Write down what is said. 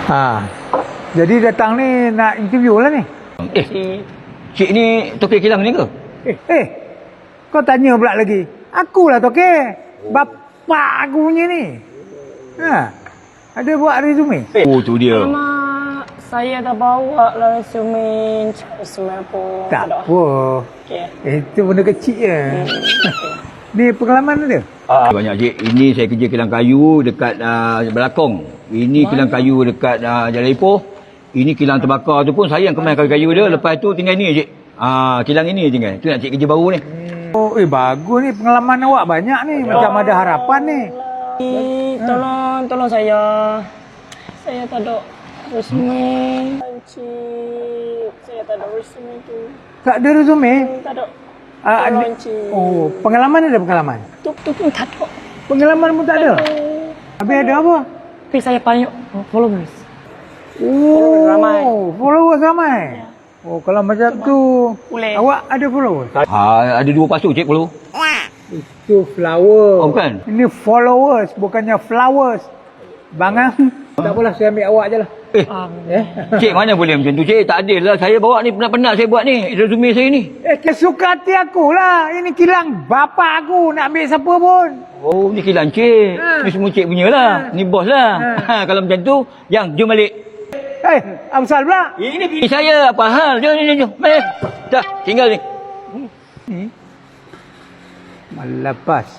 Ha. Jadi datang ni nak interview lah ni. Cik ni Tokek Kilang ni ke? Kau tanya pula lagi. Akulah Tokek. Bapak aku punya ni. Ha. Ada buat resume? Oh, tu dia. Mak, saya dah bawa lah resume apa. Tak apa. Okey. Itu benda kecil je. Ni pengalaman ada? Banyak cik. Ini saya kerja kilang kayu dekat Belakong. Ini kilang kayu dekat Jalan Ipoh. Ini kilang terbakar tu pun saya yang kemas kayu-kayu dia. Lepas tu tinggal ni cik. Kilang ini tinggal. Tu nak cik kerja baru ni. Oh, bagus ni. Pengalaman awak banyak ni. Macam ada harapan ni. Tolong saya. Saya tak ada resume. Encik, saya tak ada resume tu. Tak ada resume? Tak ada. Ada. Encik. Oh, pengalaman ada pengalaman? Tu pun tak ada. Pengalaman pun tak ada? Habis ada apa? Tapi saya banyak followers. Oh, ramai. Followers ramai. Oh, kalau macam tu, Boleh. awak ada followers? Ada 2 pasu cik perlu. Itu flower. Oh, bukan? Ini followers, bukannya flowers. Bangang. Tak apalah, saya ambil awak je lah. Cik mana boleh macam tu cik? Tak adil lah. Saya bawa ni penat-penat saya buat ni. Resume saya ni. Kesuka hati aku lah. Ini kilang bapa aku. Nak ambil siapa pun. Oh, ni kilang cik. Ni semua cik punya lah. Ni bos lah. Kalau macam tu, jom balik. Amsal pula. Ini bini saya. Apa hal? Jom. Mari. Dah, tinggal ni. Malapas.